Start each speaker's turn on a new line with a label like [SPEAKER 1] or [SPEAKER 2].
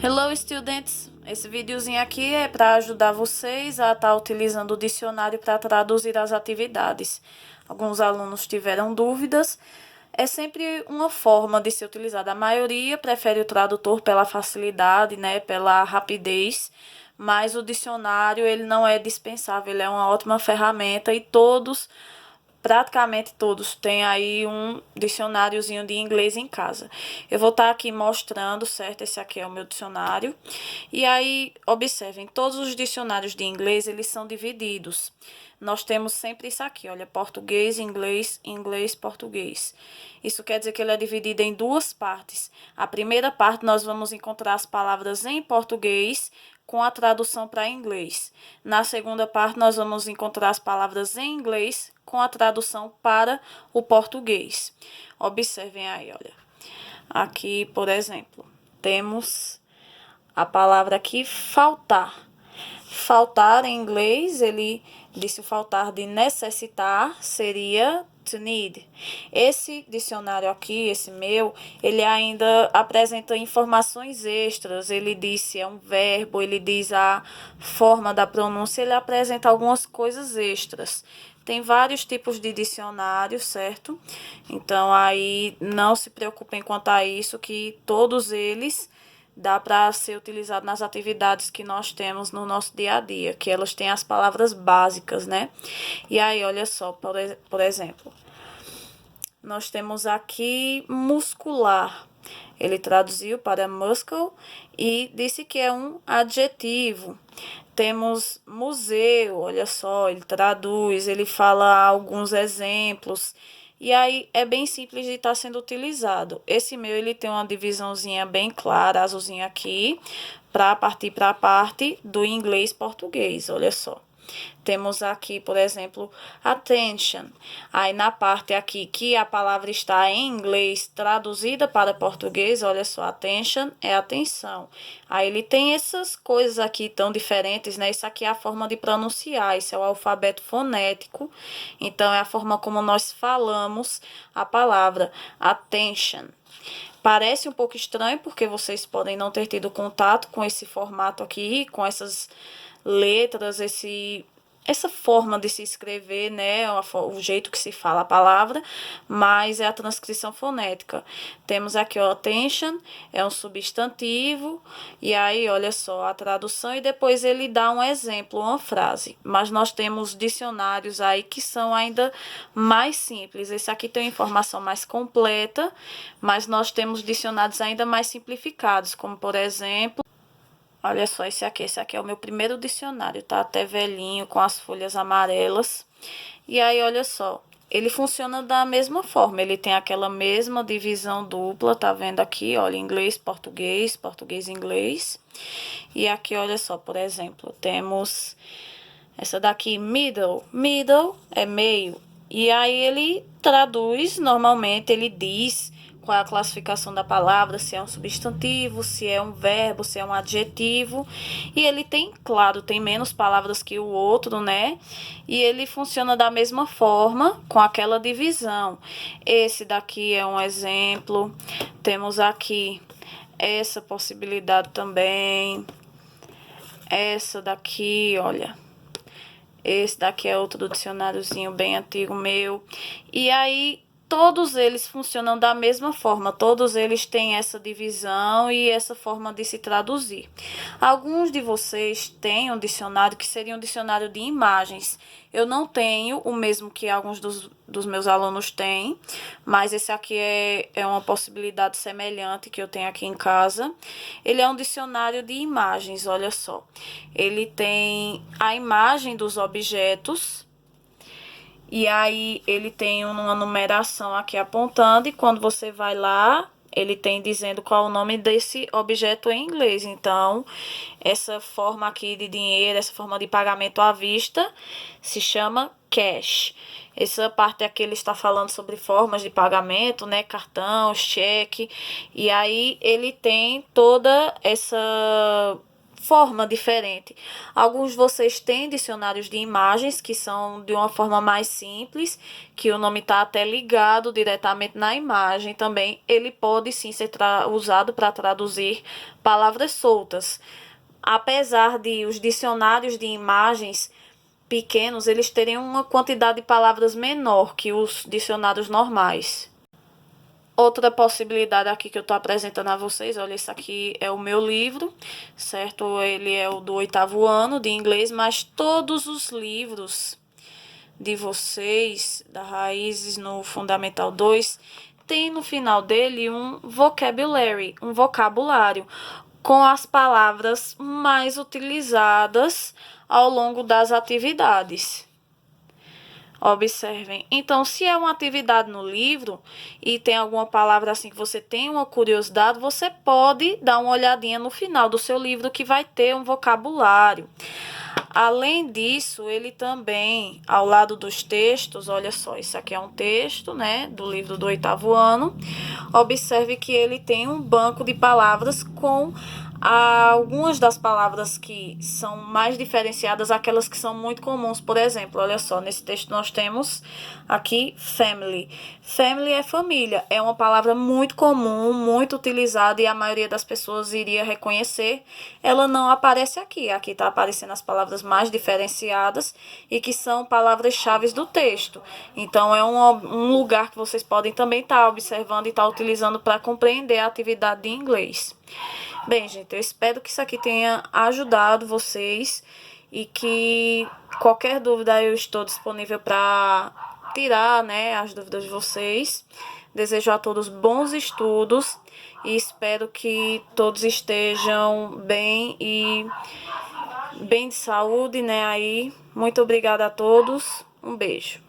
[SPEAKER 1] Hello, students! Esse videozinho aqui é para ajudar vocês a estar utilizando o dicionário para traduzir as atividades. Alguns alunos tiveram dúvidas. É sempre uma forma de ser utilizada. A maioria prefere o tradutor pela facilidade, né, pela rapidez, mas o dicionário ele não é dispensável, ele é uma ótima ferramenta e praticamente todos têm aí um dicionáriozinho de inglês em casa. Eu vou estar aqui mostrando, certo? Esse aqui é o meu dicionário. E aí, observem, todos os dicionários de inglês, eles são divididos. Nós temos sempre isso aqui, olha, português, inglês, inglês, português. Isso quer dizer que ele é dividido em duas partes. A primeira parte nós vamos encontrar as palavras em português com a tradução para inglês. Na segunda parte nós vamos encontrar as palavras em inglês com a tradução para o português. Observem aí, olha. Aqui, por exemplo, temos a palavra aqui faltar. Faltar em inglês, ele disse o faltar de necessitar seria to need. Esse dicionário aqui, esse meu, ele ainda apresenta informações extras. Ele disse é um verbo, ele diz a forma da pronúncia, ele apresenta algumas coisas extras. Tem vários tipos de dicionário, certo? Então, aí não se preocupem quanto a isso, que todos eles dá para ser utilizado nas atividades que nós temos no nosso dia a dia, que elas têm as palavras básicas, né? E aí, olha só, por exemplo, nós temos aqui muscular. Ele traduziu para muscle e disse que é um adjetivo. Temos museu, olha só, ele traduz, ele fala alguns exemplos. E aí é bem simples de estar sendo utilizado. Esse meu ele tem uma divisãozinha bem clara, azulzinha aqui, para partir para a parte do inglês português, olha só. Temos aqui, por exemplo, attention. Aí na parte aqui que a palavra está em inglês traduzida para português, olha só, attention é atenção. Aí ele tem essas coisas aqui tão diferentes, né? Isso aqui é a forma de pronunciar, isso é o alfabeto fonético. Então é a forma como nós falamos a palavra attention. Parece um pouco estranho porque vocês podem não ter tido contato com esse formato aqui, com essas letras, essa forma de se escrever, né, o jeito que se fala a palavra, mas é a transcrição fonética. Temos aqui, ó, attention, é um substantivo, e aí, olha só, a tradução, e depois ele dá um exemplo, uma frase. Mas nós temos dicionários aí que são ainda mais simples. Esse aqui tem uma informação mais completa, mas nós temos dicionários ainda mais simplificados, como, por exemplo, olha só esse aqui é o meu primeiro dicionário, tá até velhinho, com as folhas amarelas. E aí, olha só, ele funciona da mesma forma, ele tem aquela mesma divisão dupla, tá vendo aqui, olha, inglês, português, português, inglês. E aqui, olha só, por exemplo, temos essa daqui, middle. Middle é meio. E aí ele traduz, normalmente ele diz qual é a classificação da palavra, se é um substantivo, se é um verbo, se é um adjetivo. E ele tem, claro, tem menos palavras que o outro, né? E ele funciona da mesma forma, com aquela divisão. Esse daqui é um exemplo. Temos aqui essa possibilidade também. Essa daqui, olha. Esse daqui é outro dicionáriozinho bem antigo meu. E aí, todos eles funcionam da mesma forma. Todos eles têm essa divisão e essa forma de se traduzir. Alguns de vocês têm um dicionário que seria um dicionário de imagens. Eu não tenho o mesmo que alguns dos meus alunos têm, mas esse aqui é uma possibilidade semelhante que eu tenho aqui em casa. Ele é um dicionário de imagens, olha só. Ele tem a imagem dos objetos e aí ele tem uma numeração aqui apontando e quando você vai lá, ele tem dizendo qual é o nome desse objeto em inglês. Então, essa forma aqui de dinheiro, essa forma de pagamento à vista, se chama cash. Essa parte aqui ele está falando sobre formas de pagamento, né? Cartão, cheque. E aí ele tem toda essa forma diferente. Alguns de vocês têm dicionários de imagens, que são de uma forma mais simples, que o nome está até ligado diretamente na imagem também. Ele pode sim ser usado para traduzir palavras soltas. Apesar de os dicionários de imagens pequenos, eles terem uma quantidade de palavras menor que os dicionários normais. Outra possibilidade aqui que eu estou apresentando a vocês, olha, esse aqui é o meu livro, certo? Ele é o do 8º ano de inglês, mas todos os livros de vocês, da Raízes no Fundamental 2, tem no final dele um vocabulary, um vocabulário, com as palavras mais utilizadas ao longo das atividades. Observem. Então, se é uma atividade no livro e tem alguma palavra assim que você tem uma curiosidade, você pode dar uma olhadinha no final do seu livro que vai ter um vocabulário. Além disso, ele também, ao lado dos textos, olha só, isso aqui é um texto, né, do livro do 8º ano. Observe que ele tem um banco de palavras com algumas das palavras que são mais diferenciadas, aquelas que são muito comuns. Por exemplo, olha só, nesse texto nós temos aqui family. Family é família, é uma palavra muito comum, muito utilizada e a maioria das pessoas iria reconhecer. Ela não aparece aqui, aqui está aparecendo as palavras mais diferenciadas e que são palavras-chave do texto. Então, é um lugar que vocês podem também estar observando e estar utilizando para compreender a atividade de inglês. Bem, gente, eu espero que isso aqui tenha ajudado vocês e que qualquer dúvida eu estou disponível para tirar, né, as dúvidas de vocês. Desejo a todos bons estudos e espero que todos estejam bem e bem de saúde, né, aí. Muito obrigada a todos. Um beijo.